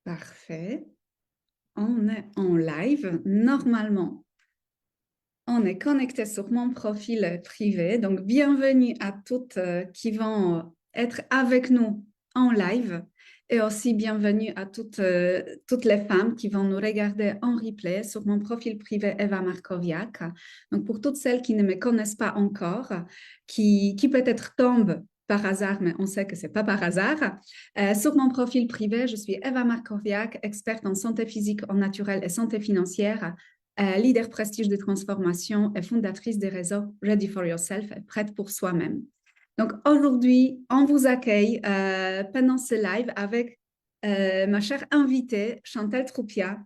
Parfait. On est en live. Normalement, on est connecté sur mon profil privé. Donc, bienvenue à toutes qui vont être avec nous en live et aussi bienvenue à toutes les femmes qui vont nous regarder en replay sur mon profil privé Eva Markoviak. Donc, pour toutes celles qui ne me connaissent pas encore, qui peut-être tombent par hasard, mais on sait que c'est pas par hasard. Sur mon profil privé, je suis Eva Markoviak, experte en santé physique, en naturel et santé financière, leader prestige de transformation et fondatrice des réseaux Ready for Yourself, prête pour soi-même. Donc aujourd'hui, on vous accueille pendant ce live avec ma chère invitée, Chantal Troupia,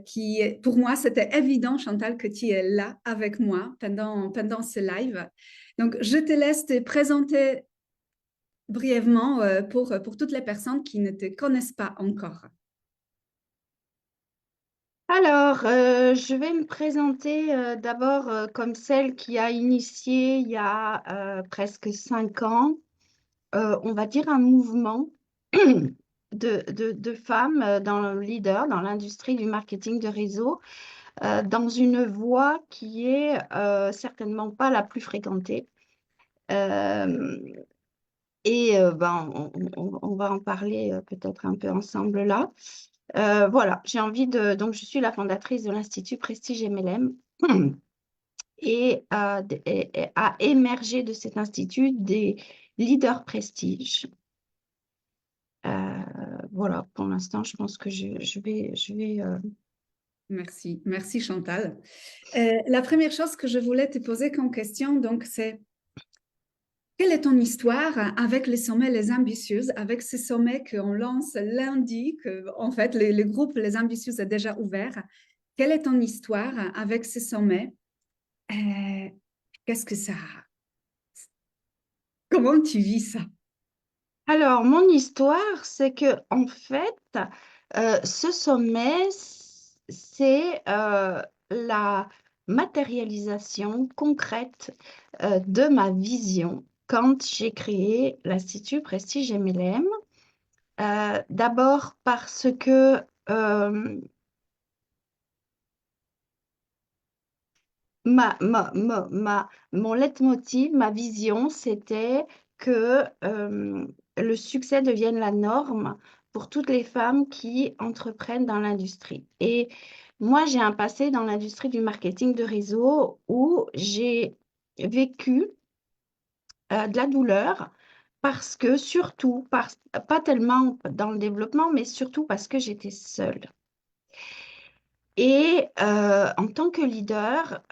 qui, pour moi, c'était évident, Chantal, que tu es là avec moi pendant ce live. Donc, je te laisse te présenter brièvement pour toutes les personnes qui ne te connaissent pas encore. Alors, je vais me présenter d'abord comme celle qui a initié il y a presque 5 ans, on va dire un mouvement de femmes dans le leader, dans l'industrie du marketing de réseau, dans une voie qui est certainement pas la plus fréquentée. Euh, ben, on va en parler peut-être un peu ensemble là. Voilà, j'ai envie de. Donc, je suis la fondatrice de l'Institut Prestige MLM et a émergé de cet institut des leaders prestige. Voilà, pour l'instant, je pense que je vais. Merci, merci Chantal. La première chose que je voulais te poser comme question, donc, c'est quelle est ton histoire avec les sommets Les Ambitieuses, avec ces sommets qu'on lance lundi, que en fait le groupe Les Ambitieuses est déjà ouvert. Quelle est ton histoire avec ces sommets? Euh, qu'est-ce que ça? Comment tu vis ça? Alors, mon histoire, c'est que en fait, ce sommet, c'est la matérialisation concrète de ma vision quand j'ai créé l'Institut Prestige MLM. D'abord parce que mon leitmotiv, ma vision, c'était que le succès devienne la norme pour toutes les femmes qui entreprennent dans l'industrie. Et moi, j'ai un passé dans l'industrie du marketing de réseau où j'ai vécu de la douleur parce que surtout, pas tellement dans le développement, mais surtout parce que j'étais seule. Et en tant que leader,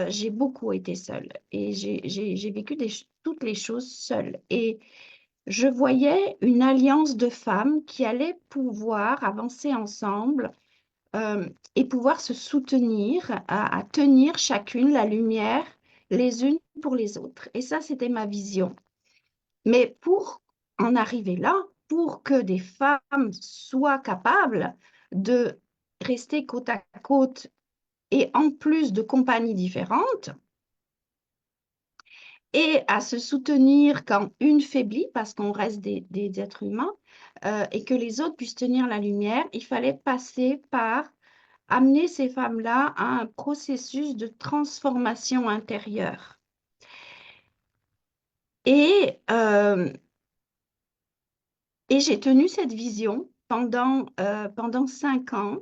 j'ai beaucoup été seule et j'ai vécu toutes les choses seule. Et je voyais une alliance de femmes qui allaient pouvoir avancer ensemble et pouvoir se soutenir, à tenir chacune la lumière les unes pour les autres. Et ça, c'était ma vision. Mais pour en arriver là, pour que des femmes soient capables de rester côte à côte et en plus de compagnies différentes, et à se soutenir quand une faiblit, parce qu'on reste des êtres humains, et que les autres puissent tenir la lumière, il fallait passer par amener ces femmes-là à un processus de transformation intérieure. Et, euh, et j'ai tenu cette vision pendant 5 ans.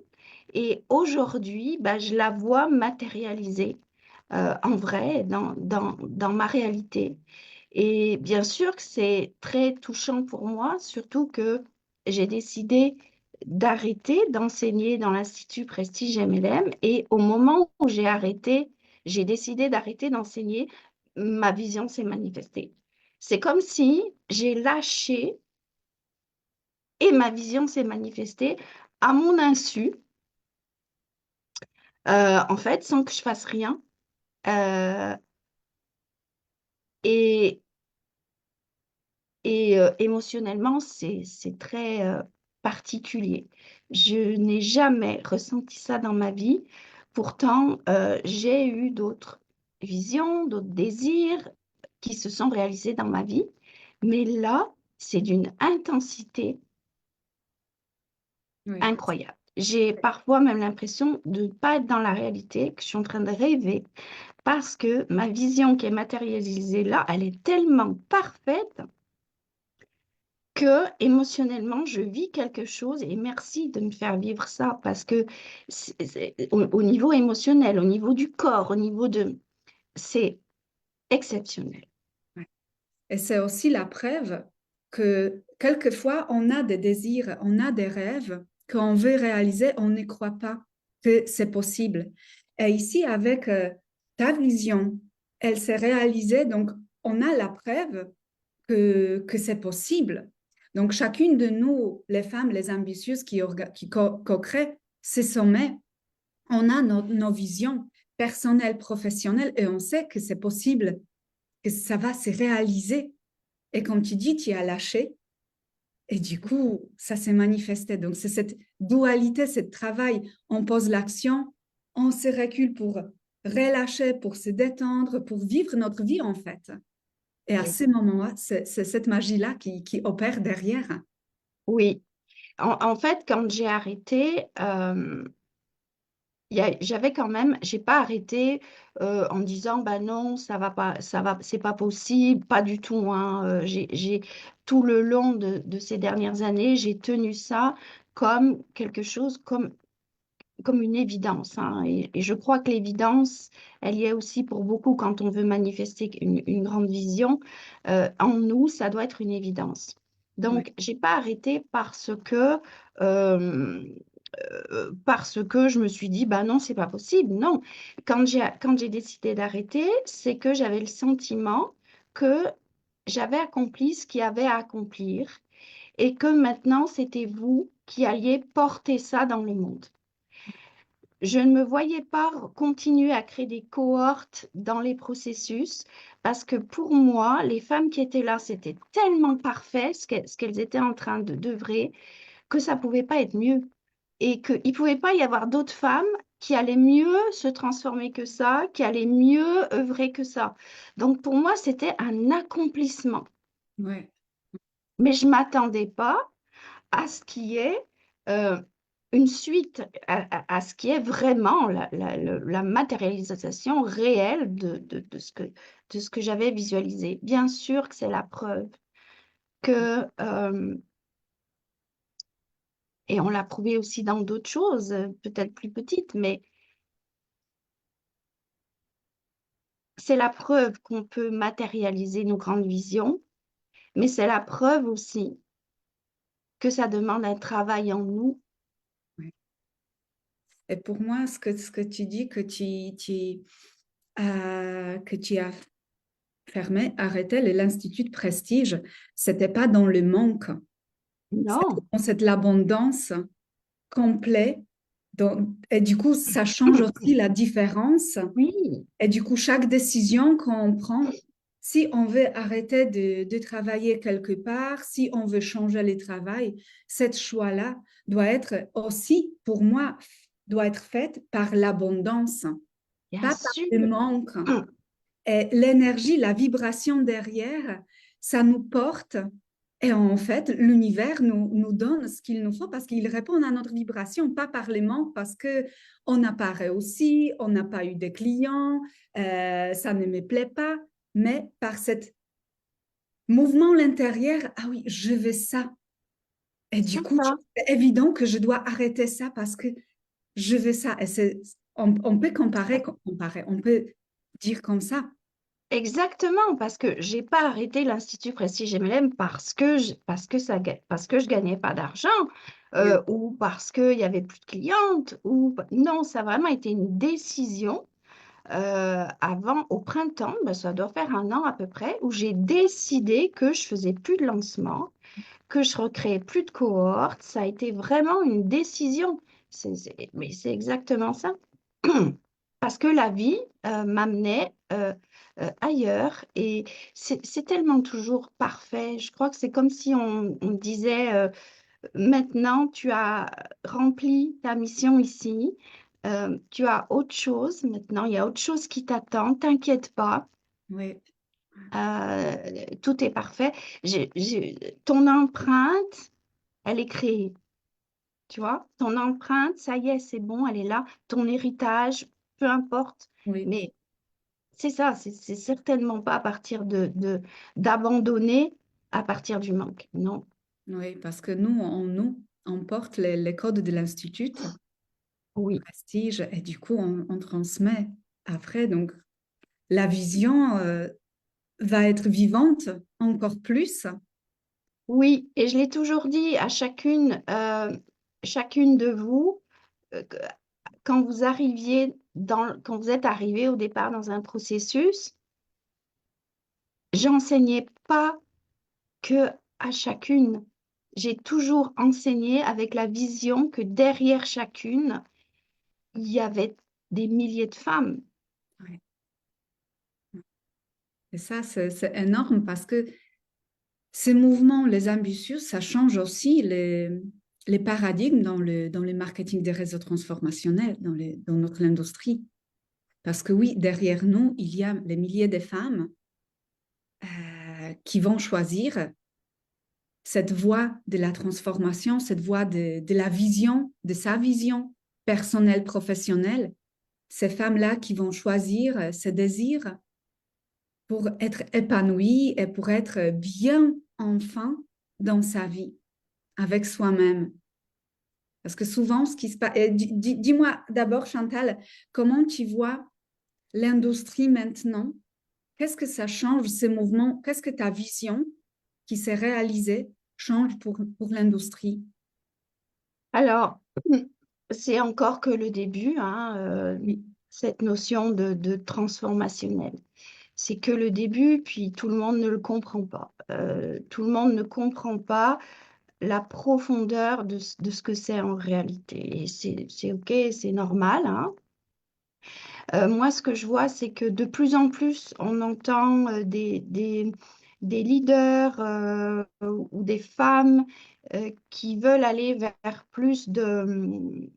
Et aujourd'hui, bah, je la vois matérialisée en vrai, dans ma réalité. Et bien sûr que c'est très touchant pour moi, surtout que j'ai décidé d'arrêter d'enseigner dans l'Institut Prestige MLM. Et au moment où j'ai décidé d'arrêter d'enseigner, ma vision s'est manifestée. C'est comme si j'ai lâché et ma vision s'est manifestée à mon insu, en fait, sans que je fasse rien. Euh, et émotionnellement, c'est très particulier. Je n'ai jamais ressenti ça dans ma vie. Pourtant, j'ai eu d'autres visions, d'autres désirs qui se sont réalisés dans ma vie. Mais là, c'est d'une intensité Oui. incroyable. J'ai parfois même l'impression de ne pas être dans la réalité, que je suis en train de rêver, parce que ma vision qui est matérialisée là, elle est tellement parfaite que émotionnellement, je vis quelque chose et merci de me faire vivre ça parce que au niveau émotionnel, au niveau du corps, au niveau de... C'est exceptionnel. Ouais. Et c'est aussi la preuve que quelquefois, on a des désirs, on a des rêves qu'on veut réaliser, on ne croit pas que c'est possible. Et ici, avec ta vision, elle s'est réalisée, donc on a la preuve que c'est possible. Donc, chacune de nous, les femmes, les ambitieuses qui co-créent ces sommets, on a nos visions personnelles, professionnelles, et on sait que c'est possible, que ça va se réaliser. Et comme tu dis, tu as lâché, et du coup, ça s'est manifesté. Donc, c'est cette dualité, ce travail. On pose l'action, on se recule pour relâcher, pour se détendre, pour vivre notre vie, en fait. Et à Et ce moment-là, c'est cette magie-là qui opère derrière. oui, en fait, quand j'ai arrêté, j'avais quand même, j'ai pas arrêté en me disant, bah non, ça va pas, c'est pas possible, pas du tout, hein. Tout le long de ces dernières années, j'ai tenu ça comme quelque chose, comme une évidence, hein. Et je crois que l'évidence, elle y est aussi pour beaucoup quand on veut manifester une grande vision. En nous, ça doit être une évidence. Ouais, Donc, j'ai pas arrêté euh, parce que je me suis dit, bah non, c'est pas possible. Non, quand j'ai décidé d'arrêter, c'est que j'avais le sentiment que j'avais accompli ce qu'il y avait à accomplir et que maintenant, c'était vous qui alliez porter ça dans le monde. Je ne me voyais pas continuer à créer des cohortes dans les processus parce que pour moi, les femmes qui étaient là, c'était tellement parfait ce qu'elles étaient en train de d'œuvrer que ça pouvait pas être mieux et qu'il ne pouvait pas y avoir d'autres femmes qui allaient mieux se transformer que ça, qui allaient mieux œuvrer que ça. Donc pour moi, c'était un accomplissement. ouais. Mais je ne m'attendais pas à ce qui est euh, une suite, à ce qui est vraiment la matérialisation réelle de ce que j'avais visualisé. Bien sûr que c'est la preuve que, et on l'a prouvé aussi dans d'autres choses, peut-être plus petites, mais c'est la preuve qu'on peut matérialiser nos grandes visions, mais c'est la preuve aussi que ça demande un travail en nous. Ouais. Et pour moi, ce que tu dis, que tu as fermé, arrêté l'Institut de Prestige, c'était pas dans le manque, c'était Non, dans cette l'abondance complète. Et du coup, ça change aussi la différence. oui, Et du coup, chaque décision qu'on prend, si on veut arrêter de travailler quelque part, si on veut changer le travail, cette choix-là doit être aussi, pour moi, doit être faite par l'abondance, bien pas par le sûr. manque. Et l'énergie, la vibration derrière, ça nous porte. Et en fait, l'univers nous donne ce qu'il nous faut parce qu'il répond à notre vibration, pas par les manques, parce que on n'a pas réussi, on n'a pas eu de clients, ça ne me plaît pas, mais par cet mouvement à l'intérieur, ah oui, je veux ça. Et du C'est coup, ça. c'est évident que je dois arrêter ça parce que je veux ça. Et on peut comparer, on peut dire comme ça. Exactement, parce que j'ai pas arrêté l'Institut Prestige MLM parce que je gagnais pas d'argent Oui, ou parce qu'il y avait plus de clientes ou non, ça a vraiment été une décision avant au printemps, ben, ça doit faire un an à peu près, où j'ai décidé que je faisais plus de lancement, que je recréais plus de cohortes. Ça a été vraiment une décision. Mais c'est exactement ça. Parce que la vie m'amenait ailleurs et c'est tellement toujours parfait. Je crois que c'est comme si on disait maintenant tu as rempli ta mission ici, tu as autre chose maintenant, il y a autre chose qui t'attend, t'inquiète pas, oui, tout est parfait. Ton empreinte, elle est créée. Tu vois, ton empreinte, ça y est, c'est bon, elle est là. Ton héritage, peu importe. Oui, Mais c'est ça, c'est certainement pas à partir d'abandonner à partir du manque. Non. oui, parce que nous, on porte les codes de l'Institut, Oui. prestige, et du coup, on transmet après. Donc, la vision va être vivante encore plus. Oui, et je l'ai toujours dit à chacune de vous, que quand vous arriviez quand vous êtes arrivé au départ dans un processus, j'enseignais pas que à chacune. J'ai toujours enseigné avec la vision que derrière chacune, il y avait des milliers de femmes. Ouais. Et ça, c'est énorme parce que ces mouvements, les ambitieux, ça change aussi les paradigmes dans le marketing des réseaux transformationnels, dans notre industrie. Parce que oui, derrière nous, il y a les milliers de femmes qui vont choisir cette voie de la transformation, cette voie de la vision, de sa vision personnelle, professionnelle. Ces femmes-là qui vont choisir ce désir pour être épanouie et pour être bien enfin dans sa vie, avec soi-même. Parce que souvent, ce qui se passe... Dis-moi d'abord, Chantal, comment tu vois l'industrie maintenant? Qu'est-ce que ça change, ces mouvements? Qu'est-ce que ta vision qui s'est réalisée change pour l'industrie? Alors, c'est encore que le début, hein, Oui, cette notion de transformationnel. C'est que le début, puis tout le monde ne le comprend pas. Tout le monde ne comprend pas la profondeur de ce que c'est en réalité. Et c'est OK, c'est normal, hein. Moi, ce que je vois, c'est que de plus en plus, on entend des leaders ou des femmes qui veulent aller vers plus de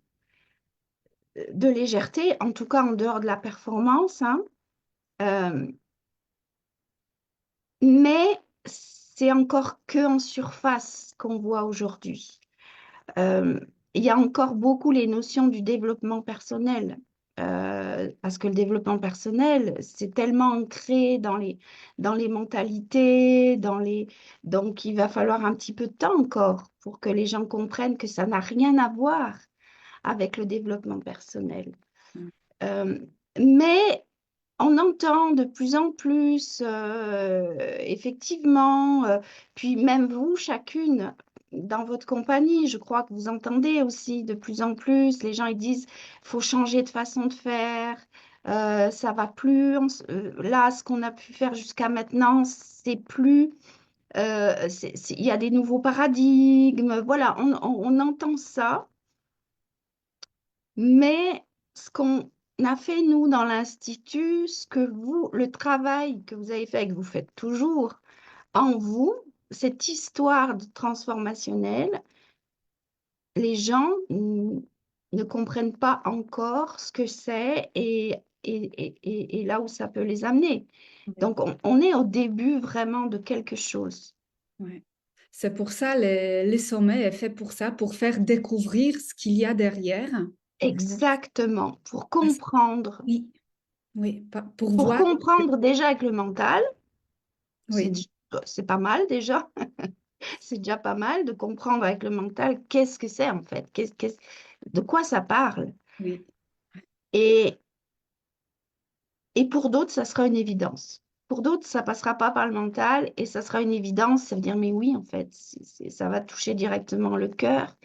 légèreté, en tout cas en dehors de la performance, hein. Euh, mais c'est encore que en surface qu'on voit aujourd'hui. Euh, il y a encore beaucoup les notions du développement personnel. Parce que le développement personnel, c'est tellement ancré dans les mentalités, donc il va falloir un petit peu de temps encore pour que les gens comprennent que ça n'a rien à voir avec le développement personnel. Euh, mais on entend de plus en plus, effectivement, puis même vous, chacune, dans votre compagnie, je crois que vous entendez aussi de plus en plus, les gens ils disent, faut changer de façon de faire, ça va plus, là, ce qu'on a pu faire jusqu'à maintenant, c'est plus, il y a des nouveaux paradigmes, voilà, on entend ça. Mais ce qu'on a fait, nous, dans l'Institut, ce que vous, le travail que vous avez fait et que vous faites toujours en vous, cette histoire de transformationnelle, les gens ne comprennent pas encore ce que c'est et là où ça peut les amener. oui, Donc, on est au début vraiment de quelque chose. ouais. C'est pour ça, les sommets est fait pour ça, pour faire découvrir ce qu'il y a derrière. Exactement. Parce- oui, oui, pour Pour voir. comprendre déjà avec le mental, c'est Oui, c'est pas mal déjà. C'est déjà pas mal de comprendre avec le mental qu'est-ce que c'est en fait, de quoi ça parle. oui, Et, et pour d'autres, ça sera une évidence. Pour d'autres, ça passera pas par le mental et ça sera une évidence. Ça veut dire, mais oui, en fait, ça va toucher directement le cœur.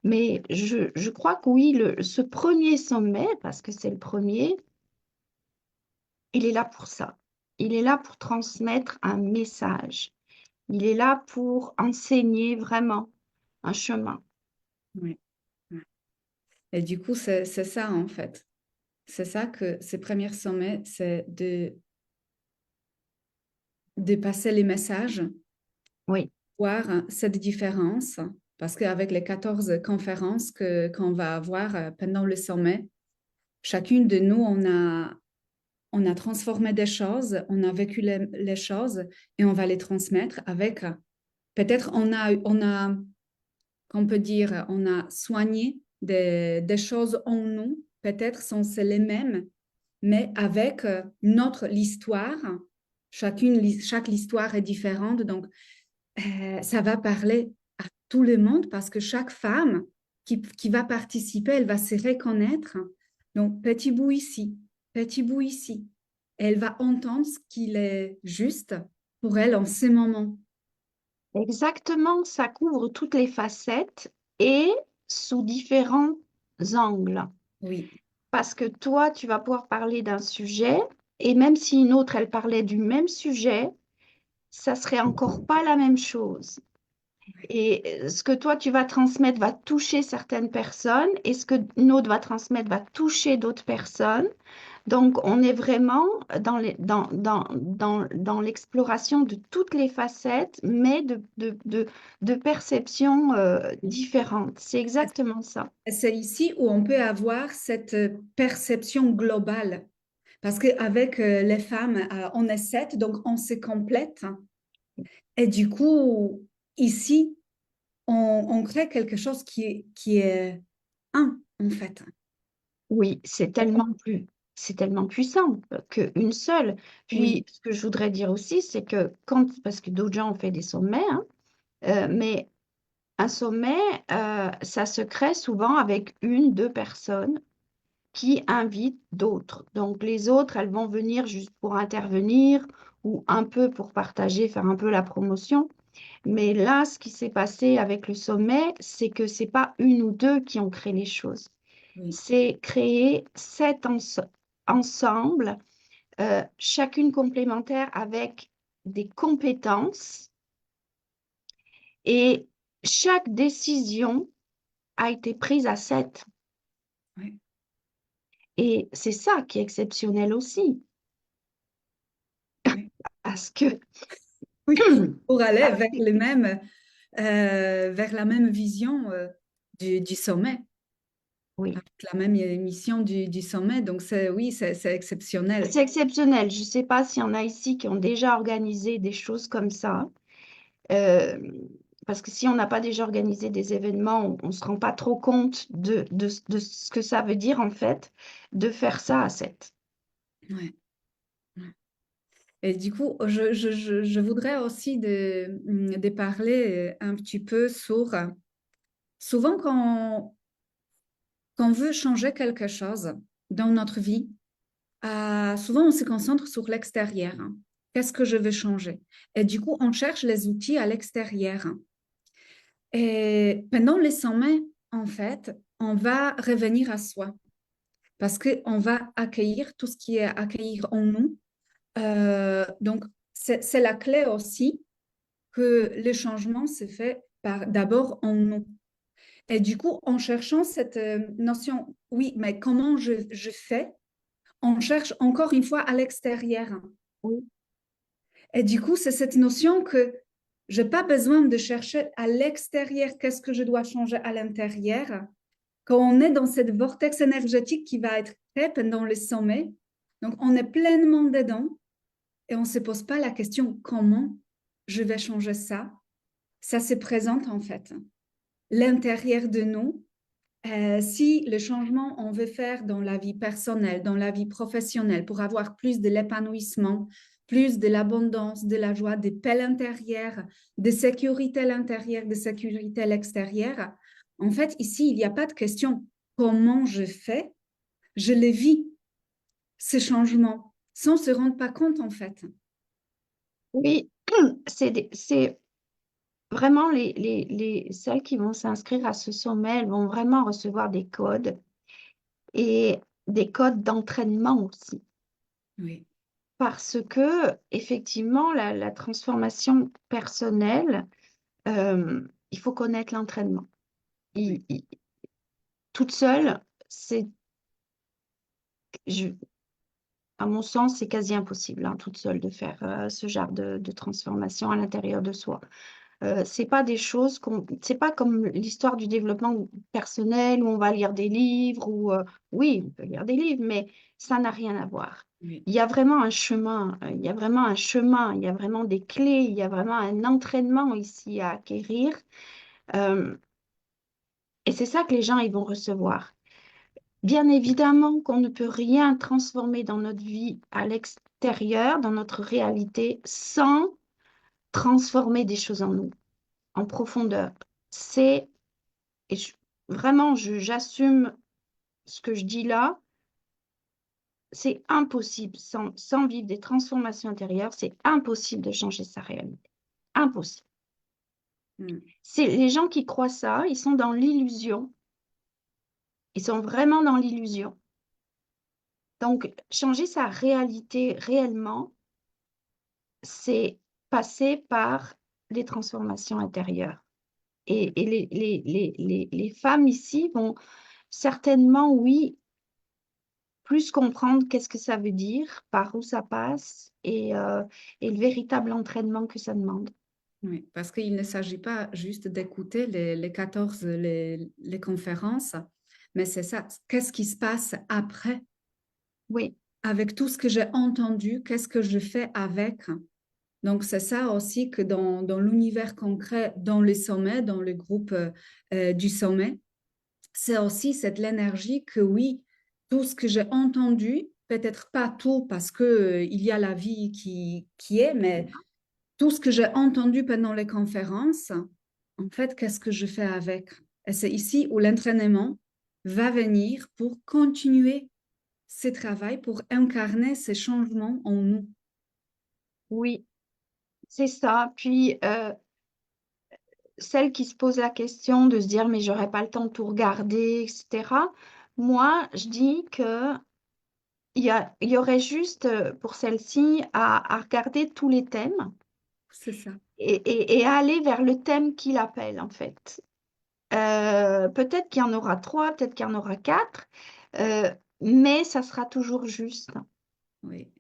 Mais je crois que oui, ce premier sommet, parce que c'est le premier, il est là pour ça. Il est là pour transmettre un message. Il est là pour enseigner vraiment un chemin. oui, oui. Et du coup, c'est ça en fait. C'est ça que ces premiers sommets, c'est de passer les messages, Oui, voir cette différence, parce qu'avec les 14 conférences qu'on va avoir pendant le sommet, chacune de nous, on a transformé des choses, on a vécu les choses et on va les transmettre avec, peut-être on a qu'on peut dire on a soigné des choses en nous, peut-être sont les mêmes, mais avec notre histoire. Chaque histoire est différente, donc ça va parler à tout le monde parce que chaque femme qui va participer, elle va se reconnaître. Donc, petit bout ici, petit bout ici. Elle va entendre ce qu'il est juste pour elle en ce moment. Exactement, ça couvre toutes les facettes et sous différents angles. Oui, Parce que toi, tu vas pouvoir parler d'un sujet et même si une autre, elle parlait du même sujet, ça serait encore pas la même chose. Et ce que toi, tu vas transmettre va toucher certaines personnes et ce que une autre va transmettre va toucher d'autres personnes. Donc, on est vraiment dans l'exploration de toutes les facettes, mais de perceptions différentes. C'est exactement ça. c'est ici où on peut avoir cette perception globale. Parce qu'avec les femmes, on est sept, donc on se complète. Et du coup, ici, on crée quelque chose qui est un, en fait. Oui, c'est tellement puissant qu'une seule. Puis, Oui, ce que je voudrais dire aussi, c'est que parce que d'autres gens ont fait des sommets, hein, mais un sommet, ça se crée souvent avec une, deux personnes qui invitent d'autres. Donc, les autres, elles vont venir juste pour intervenir ou un peu pour partager, faire un peu la promotion. Mais là, ce qui s'est passé avec le sommet, c'est que c'est pas une ou deux qui ont créé les choses. oui, C'est créer ensemble, chacune complémentaire avec des compétences et chaque décision a été prise à 7. oui, Et c'est ça qui est exceptionnel aussi, oui. parce que, Oui, pour aller parce que- vers la même vision du sommet, oui, avec la même mission du sommet. Donc, oui, c'est exceptionnel. c'est exceptionnel. Je ne sais pas s'il y en a ici qui ont déjà organisé des choses comme ça. Euh, Parce que si on n'a pas déjà organisé des événements, on ne se rend pas trop compte de ce que ça veut dire en fait de faire ça à 7. Ouais, ouais. Et du coup, je voudrais aussi de parler un petit peu sur, souvent quand on veut changer quelque chose dans notre vie, souvent on se concentre sur l'extérieur. Qu'est-ce que je veux changer? Et du coup, on cherche les outils à l'extérieur. Et pendant les sommets, en fait, on va revenir à soi parce qu'on va accueillir tout ce qui est à accueillir en nous. Donc, c'est la clé aussi que le changement se fait d'abord en nous. Et du coup, en cherchant cette notion, oui, mais comment je fais, on cherche encore une fois à l'extérieur. Oui, Et du coup, c'est cette notion que je n'ai pas besoin de chercher à l'extérieur qu'est-ce que je dois changer à l'intérieur. Quand on est dans cette vortex énergétique qui va être créée pendant le sommet, donc on est pleinement dedans et on ne se pose pas la question comment je vais changer ça. Ça se présente en fait. L'intérieur de nous, si le changement on veut faire dans la vie personnelle, dans la vie professionnelle, pour avoir plus de l'épanouissement, plus de l'abondance, de la joie, de paix intérieure, de sécurité à l'intérieur, de sécurité à l'extérieur, en fait, ici, il n'y a pas de question comment je fais, je les vis, ces changements, sans se rendre pas compte, en fait. oui, c'est vraiment celles qui vont s'inscrire à ce sommet, elles vont vraiment recevoir des codes et des codes d'entraînement aussi. Oui, Parce que, effectivement, la transformation personnelle, il faut connaître l'entraînement. oui, Toute seule, je- à mon sens, c'est quasi impossible, hein, toute seule, de faire ce genre de transformation à l'intérieur de soi. C'est pas des choses c'est pas comme l'histoire du développement personnel où on va lire des livres ou oui, on peut lire des livres, mais ça n'a rien à voir. oui, Il y a vraiment un chemin, il y a vraiment un chemin, il y a vraiment des clés, il y a vraiment un entraînement ici à acquérir. Euh, Et c'est ça que les gens, ils vont recevoir. Bien évidemment qu'on ne peut rien transformer dans notre vie à l'extérieur, dans notre réalité, sans transformer des choses en nous, en profondeur. C'est, et je- vraiment, j'assume ce que je dis là, c'est impossible, sans vivre des transformations intérieures, c'est impossible de changer sa réalité. Impossible. Mm. C'est les gens qui croient ça, ils sont dans l'illusion. Ils sont vraiment dans l'illusion. Donc, changer sa réalité réellement, c'est passer par les transformations intérieures. Et les femmes ici vont certainement, oui, plus comprendre qu'est-ce que ça veut dire, par où ça passe et le véritable entraînement que ça demande. Oui, parce qu'il ne s'agit pas juste d'écouter les 14 les conférences, mais c'est ça, qu'est-ce qui se passe après, Oui, avec tout ce que j'ai entendu, qu'est-ce que je fais avec? Donc, c'est ça aussi que dans l'univers concret, dans les sommets, dans le groupe du sommet, c'est aussi cette l'énergie que oui, tout ce que j'ai entendu, peut-être pas tout parce que il y a la vie qui est, mais tout ce que j'ai entendu pendant les conférences, en fait, qu'est-ce que je fais avec? Et c'est ici où l'entraînement va venir pour continuer ce travail, pour incarner ces changements en nous. oui, c'est ça. Puis, celle qui se pose la question de se dire, mais j'aurais pas le temps de tout regarder, etc. Moi, je dis que il y aurait juste pour celle-ci à regarder tous les thèmes C'est ça. et à aller vers le thème qui l'appelle, en fait. Peut-être qu'il y en aura trois, peut-être qu'il y en aura quatre, euh, mais ça sera toujours juste. Oui.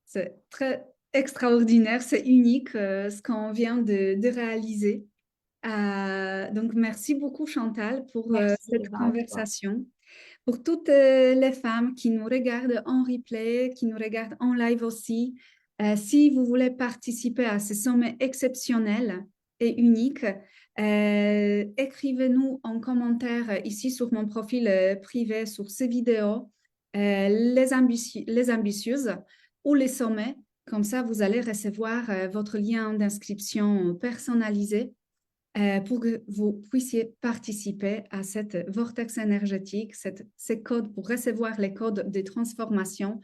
C'est très extraordinaire, c'est unique ce qu'on vient de réaliser. Donc, merci beaucoup Chantal pour Merci, cette Eva, à toi. conversation. Pour toutes les femmes qui nous regardent en replay, qui nous regardent en live aussi, si vous voulez participer à ce sommet exceptionnel et unique, écrivez-nous en commentaire ici sur mon profil privé, sur ces vidéos, les ambitieuses ou les sommets. Comme ça, vous allez recevoir votre lien d'inscription personnalisé pour que vous puissiez participer à cette vortex énergétique, ces codes pour recevoir les codes de transformation.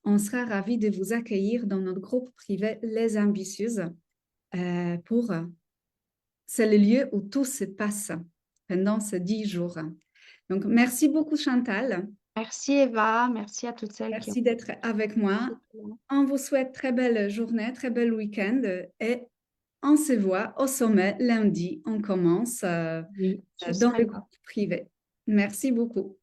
On sera ravis de vous accueillir dans notre groupe privé Les Ambitieuses pour c'est le lieu où tout se passe pendant ces 10 jours. Donc, merci beaucoup Chantal. Merci, Eva. Merci à toutes celles qui ont Merci d'être avec moi. été là. On vous souhaite très belle journée, très bel week-end et on se voit au sommet lundi. On commence Oui, je dans serai le là. groupe privé. Merci beaucoup.